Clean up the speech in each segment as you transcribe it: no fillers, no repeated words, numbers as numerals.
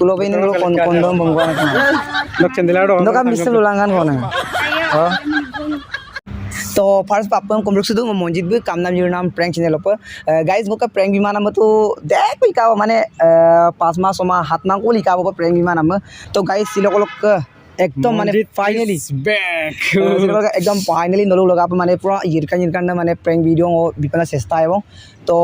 school apa ini lo kondom bangkuan itu. Nok cendela do. Lo kan bisa ulangan kau oh. तो first पापा हम कुमरुक सुदु मंजित भी काम नाम नाम प्रैंक चैनल पर गाइस गोका प्रैंक भी माना तो देख कोई का माने 5 माह 6 माह 7 माह को लिखा वो प्रैंक भी माना तो गाइस सिलो को एकदम माने फाइनली बैक एकदम फाइनली नलो लगा पे माने पूरा यिरकान माने प्रैंक वीडियो बिपना चेष्टा है तो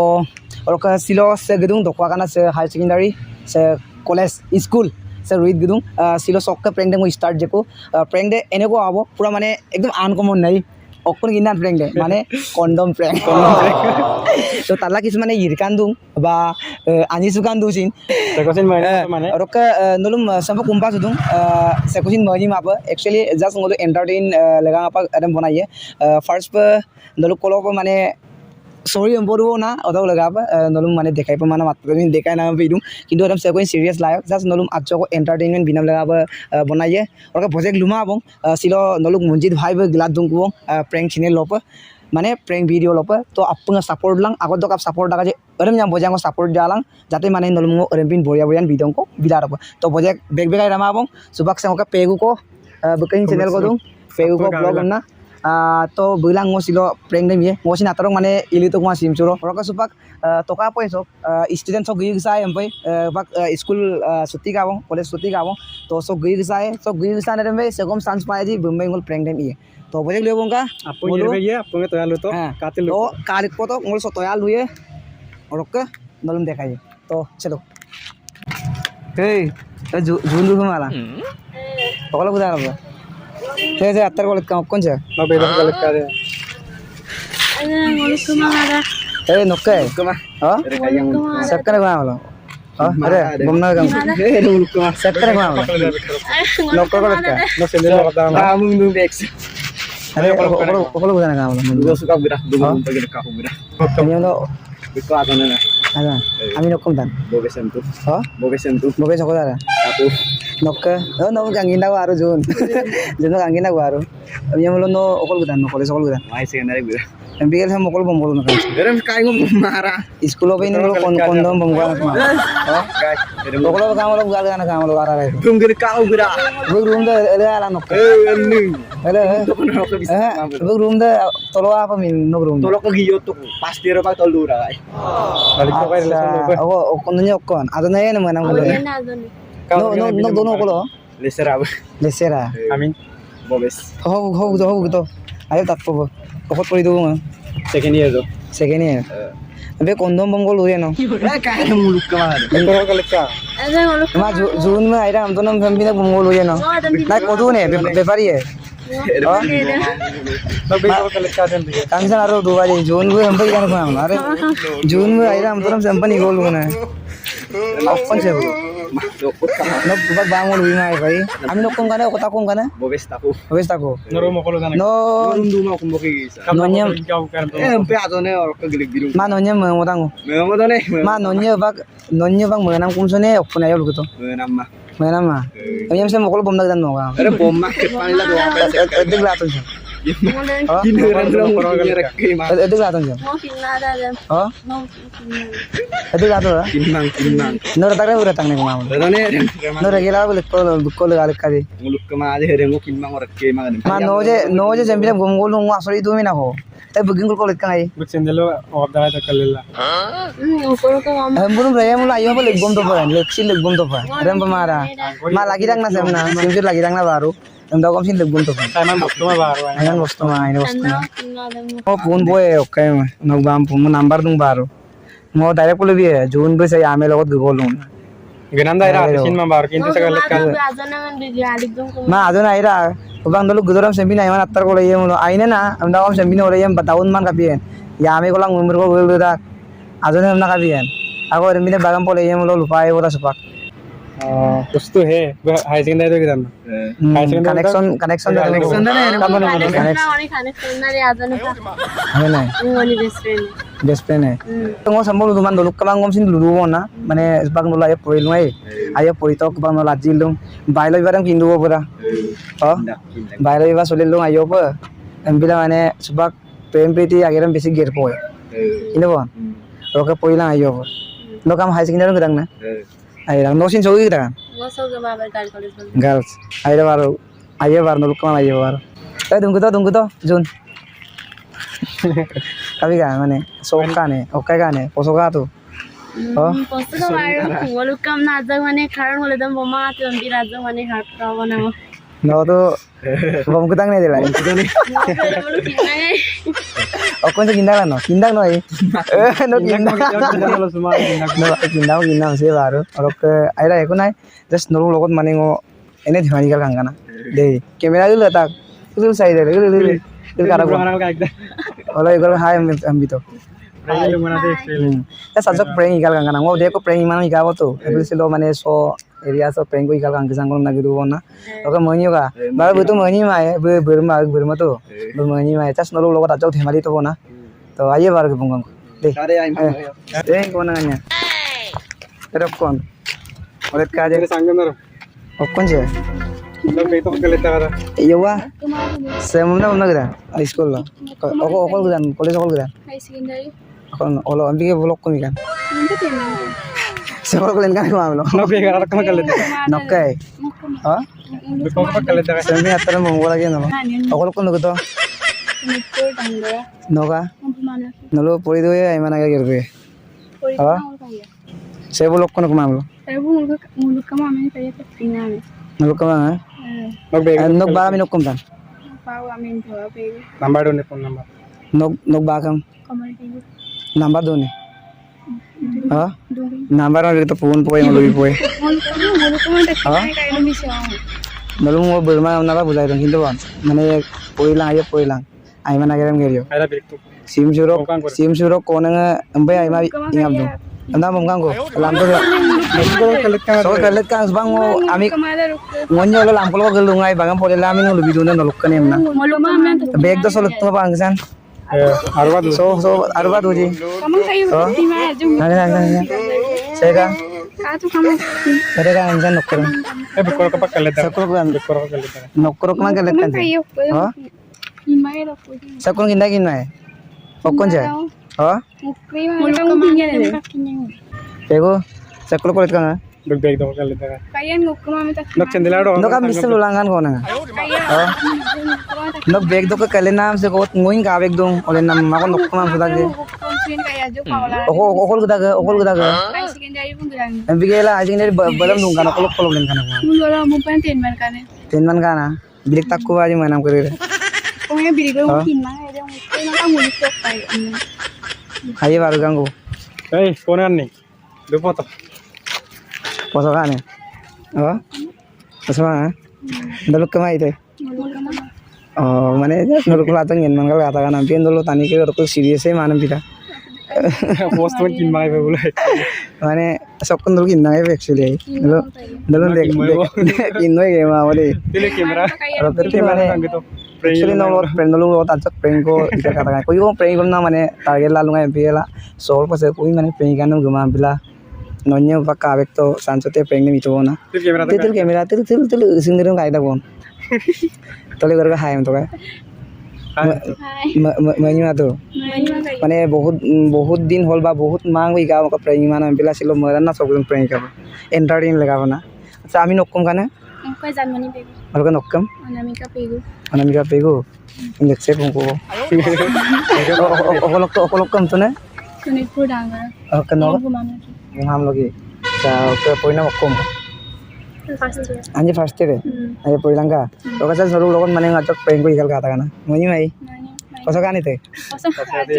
और का सिलो से गदुं दखवा काना से हाई सेकेंडरी से कॉलेज स्कूल से रोहित गदुं सिलो सक का प्रैंक दे स्टार्ट जेको प्रैंक दे एने को आबो पूरा माने एकदम अनकमन नहीं অকন কিনা প্রেং দে মানে কন্ডম প্রেং তো তালা কিছু মানে ইরকান দুং বা আনি সুকান দুচিন সেকোসিন মানে রক নলুম সাম্পা কুম্পা সুদুং সেকোসিন মনি মাপ एक्चुअली জাস্ট ngolo এন্টারটেইন লেগা আপা adam বনাইয়ে ফার্স্ট নলু কলো মানে sorry emporo na oda laga apa nolum mane dekai pa mana matra min dekai na pe idung kintu adam sekoin serious layak just nolum acho ko entertainment binam laga apa banaiye और का project luma bong silo noluk munjit bhai be glad dung bong prank channel lopa mane prank video lopa to apung support lang agot dok ap support daga je orem nyam bojang ko support jalang jate mane nolum ngo orempin boyan bidong ko bilar apa to project beg begai rama bong subak sang ka pegu ko bukan channel ko dung pegu ko blog na तो bilang ngo silo prank demi ngo sin atarong mane ili to ma sim churo roka supak toka poi sok student sok gi sai ampai bak school suti ka bong college suti ka bong to sok gi sai na rembe segom chance pae ji bumbai ngol prank demi तो बजे ले बोंगा आपो ये बे ये आपो तो यालु तो कातिल तो कालिक को तो ngol so to yalu ye roka नलम देखाइए तो चलो हे जून दु माला पकलो बुदा रहा हे जे अत्तर को लटका कौन से ना बेदा को लटका दे अरे मुलुक माला ए नोके कमा हां सक्कर को माला हां अरे बमना गम हे मुलुक मा सक्कर को माला नोको को लटका नो सेंदर को दा ना मुंग दुं बेक्स अरे पकलो बुदा ना माला मुंग सुका बुदा दुं बगे का हो बुदा कमियो नो बिको आदने ना ada ami nokom tan bobe sentu bobe sokoda aku nokke no gangina baru jun gangina baru ami mulo no okol gudan no kole sokol gudan mai secondary gudan MBL ham okol bombol no kan derem kai ngom mara school obe ni lo kondom bongwa ma oh okol ba kamalo gal gana kamalo ara re tungir kau gura room da ala nokke ni ala room da tolo apa min no room tolo ko giyo to pasti ro pa tol dura kai balik ko kai relation lo oh kononnya okon adana yen manang gulo no dono okolo lesera amin bobes ho gitu ayo tak po okot pori do second year अबे condom Pangong हुए ना काय मुलुक का मार Beko को लटका अरे मुलुक मा जून में आइरा हम तो ना फैमिली ना बंगोल हुए ना ना कोदू ने व्यापारी है तो बेको को लटका दे कांसन आरो दुबारी जून में हम पे जाना हम अरे जून में आइरा हम तो ना संपनी गोल होना है अपन से no bag bangun wi ngai bai ami nokom kana kota kom kana bobes tako noro mokolo kana no rum duma kumboki nonya empe adone or ka gilik biru ma nonya mengodang ma nonya bang menang kumsone opuna yo lugo to menam ma ami se mokolo bom dan no ga अरे bom ma ke pani la do edik la ton ini rendang edik la ton mau kinada dan oh mau edik la to kinang no ratang ura tang ne ma done no regila ko gal kadi muluk ka ma ade rengo kinang or ke ma ma noje jambila gomgol no asori du mi na ho tay buging ko lit kai buk sendelo of da ta kallela ऊपर का हम hamburu raya mula ayo ba legom to pa leksi legom to pa rem pamara ma lagi rang na semna simjur lagi rang na baru enda kom sin legom to pa taman bostu ma baru ayan bostu ma ini bostu ना kinada oh phone boy okay no bam phone number dung baru mo direct ko lebi june be sai ame logot golun ginanda ira sin ma baru kintu sa kalekka azana men bigali dum ko ma aduna ira bang dulu gudoram sembina iman attar ko leye mulo aine na amda kom sembina ore yam bataun man kapien ya ame ko lang umur ko gol da aduna na kapien ako remine bagam pole yem lo lupai ora supak कुछ तो है high secondary तो किधर connection da खाने खाना रे azana का ane na ngoni best friend hai ngo sambol duman dulu kamang ngom sin dulu na mane bang dulu ayo poi lungai ayo poi tok bang no lajil dum bailo ibaram kindu pura oh bailo iba solil dum ayo pa ambila mane subak prem priti ageram besi ger poi ino bon roka poi lang ayo pa no kam high secondary gedang na ai lang no sin jogi gedang bosok gama ber gal college bol. girls ayo baru nuluk kemana ayo baru tunggu toh Jun tapi kan mana soka nih oke kan nih posoka tuh oh Bosok gama bolu kam na aja mane karan hole dam boma tum bir aja mane hat ka bana. no tuh bom kutang nih lah Bolu kinai. oh kau kindang no no kindang Kalau semua no kindang sih baru kalau ke aira aku naik just nuluk lokot mana ngo ini dimana kal kangana deh kamera dulu tak dulu saya dulu karena gua orang kayak gitu. kalau ikut hai ambil tuh Prank yang mana deh? ya sajak prank ikal kangana ngo dia ko prank mana ikal tuh itu sih lo mana so area so prank ko ikal kangkang sangkong lagi dulu na oke mau nyuka baru betul mau nyima ya berma tuh mau nyima ya just nuluk lokot aja dimana itu na tuh ayo baru ke punggung deh deh kau nanya terus kon oleh kaje Jadi sanggup naro. okon sih Lo kayak itu kelihatan ada. iya wah saya mau mana kita sekolah lah okol kita kolej okol kita High secondary. okol olo ambil ke blok kami kan Nanti temen. sekolah kalian kan mau lo Lo kayak orang kemana kelihatan? nokai ah Betul apa kelihatan? saya ini atas mau lagi nama okol kon lo gitu Nipur tangga. noka Mana? nolo puri tuh ya mana kayak gitu Puri Apa? mau kaya. saya blok kon kemana lo Saya mulut kamu amin kaya ketinggalan. nolo kemana Lo kayak nok bara minok kumtan Pau amin tuh apa? Number dong phone number. nok bakam Kamar itu. number dua nih ah Duri. number orang itu phone poin yang lebih poin Mulut kamu Apa? kayak Indonesia. nolo mau bermain nala bulai dong gitu kan mana poin lang ay mana kirim gerio Ada bilik tuh. sim surok konanga ambai ay ma ingam dong anda mau nganggo lampu so kalet kan bango ami Kamala ruk. ngonyo lo lampu lo gelungai bangang pole lamin lo lebih dulu noluk kan emna Mulut kamu amin tuh. beg do soluk tuh bang san Arwah tuh. so arba tuji Kamu kayak timah aja. nanya saya kan Katu kamu. saya kan anjan nokor Betul apa kelihatan? sakul kan Betul apa kelihatan? nokor kemana kalet kan Kayak oh timah itu. sakul kinda kinai okon ja oh Mulut kamu tinggal. bego sakul kolet kan Lo kayak itu kelihatan. Kayak ngukum amin tak. Lo cendela dong. no kan bisa lulangan konanga oh no beg do ka kale nam se ko ngoin ka beg dong oleh nam ako nokko nam sudah ge kayak aja pawala. okol kita ke High secondary pun bilang. bigela asing dari balam dong kan okol problem kan aku Mulu mau pengen man kan. tenan kana bilik takku aja mana kere Pokoknya biri gue mungkin mah ada mungkin nggak mulut kok kayak. ayo baru ganggu Phone nih. Lo foto. posokan ya oh posokan ndaluk kemai itu Mulut kamu. oh mana ndaluk latang yen mangal katakan ampian dulu tani ke rokok serius manam kita Post tuh kin mai boleh. mana sokon dulu kinang ya actually dulu dek kinoi ke mau deh Pilih kamera. kalau terus mana gitu. actually no friend dulu lo tajak prank ko ikar katakan koi ko prank ko na mana target lalu ngai bela sol pas koi mana prank kan guma bila nonya pakka abek to sansote prank ni itu na Pilih kamera. til kamera til sindirum kaida bon tole garga haim to ka mainnya tuh মানে বহুত দিন হল বা বহুত মাং হই গাও কা প্রেমী মানে বেলা ছিল মরা না সবজন প্রেমী কা এন্টারটেইন লাগাবো না আচ্ছা আমি নকম কানে Kau jangan mana pegu. অলকা নকম Anamika pegu. Anamika Pegu injection কোকো অকলকম তো না Sunipur dangga. অকন ন Gumana? হাম লগে তা ওকে পয়না অকম First year. আঞ্জে ফার্স্ট ডে আরে পয়লাঙ্গা ওকা চল সরু লগন মানে আজক প্রেম কই গাল কাটা কানা মনি মাই Nanya. কসো কানিতে Kosong aja.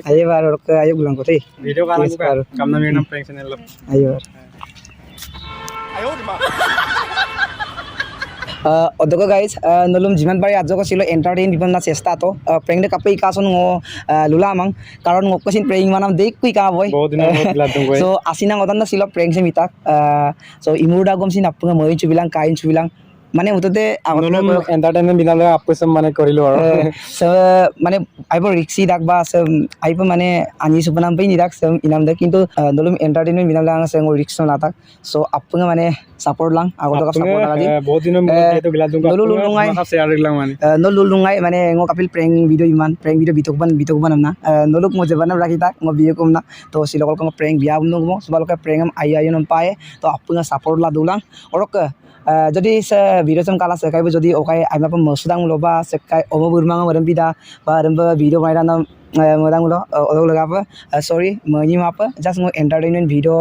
ayo baru ke ayo bulan kote Video kalang ko ka. Kam na minum prank channel lo. ayo অধ্যক্ষ গাইজ নলুম যিমান পাৰি আজক আছিল এণ্টাৰটেইন দিব না চেষ্টা তো প্ৰেং দে কাপে ইকাচোন ঙ লুলা আমাং কাৰণ ঙ কচিন প্ৰেং মানাম দেই কুই কা বয় বহুত din mo ladong ko. so asina ngotan na sila prank sa mitak so imurda gom sin apung মই chubilang kain chubilang মানে মুঠতে আগতে নলম এন্টাৰটেইনমেন্ট বিনালে আপকৈছে মানে কৰিলো আৰু মানে আইব রিক্সি ডাক বা আইব মানে আনি সুপনাম পই নিরাক ইনাম দে কিন্তু নলম এন্টারটেইনমেন্ট বিনালে আং সে রিক্স নাতাক সো আপুঙ্গে মানে সাপোর্ট লাং আগত সাপোর্ট লাগি বহুত দিনৰ মূৰত এইটো গিলা তুমি লুলুঙাই শেয়াৰ কৰিলা মানে লুলুঙাই মানে ngok apil prank video iman prank video bitok ban na noluk mo jebanam rakita ngo biye kum na to silokol ko prank biya bum mo subal ka prank am ayu nam pae to apunga support la dulang orok যদি সে video সাম কালা সেকাইব যদি ওকাই আইমা পা মসুদাং লবা সেকাই ওমো বুরমাং মরম বিদা বা রম video মাইরা নাম মদাং লো ওদক লগাপ sorry মনি মাপ জাস্ট মো এন্টারটেইনমেন্ট ভিডিও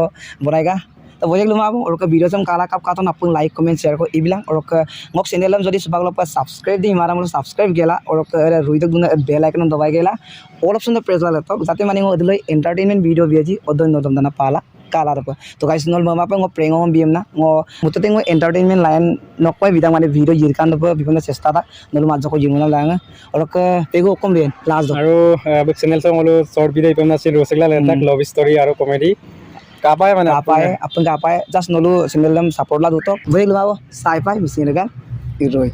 বনাইগা তো বজেক লুমা আবো ওরক ভিডিও সাম কালা কাপ কাতন আপুং লাইক কমেন্ট শেয়ার কো ইবিলাং ওরক মক চ্যানেলম যদি সুবাগ লপা সাবস্ক্রাইব দি মারা মলো সাবস্ক্রাইব গেলা ওরক রুইদক দুনা বেল আইকন দবাই গেলা অল অপশন প্রেস লা তো যাতে মানে মো দলৈ এন্টারটেইনমেন্ট ভিডিও বিজি অদন নদম দানা পালা kalar apa to guys nol mama apa ngo prank ngom biam na ngo mutute ngo entertainment line nokpai bidang mane video jirkan do bibona chesta ta nol majjo ko jingona langa orok pego kom ren last do আৰু বুক channel song হলো short video ইপম নাছিল রসগলা লেন্টাক love story আৰু comedy কাপায় মানে kapai apun kapai just nolu channel lam support la do to boi lumabo sai pai misin gan iroi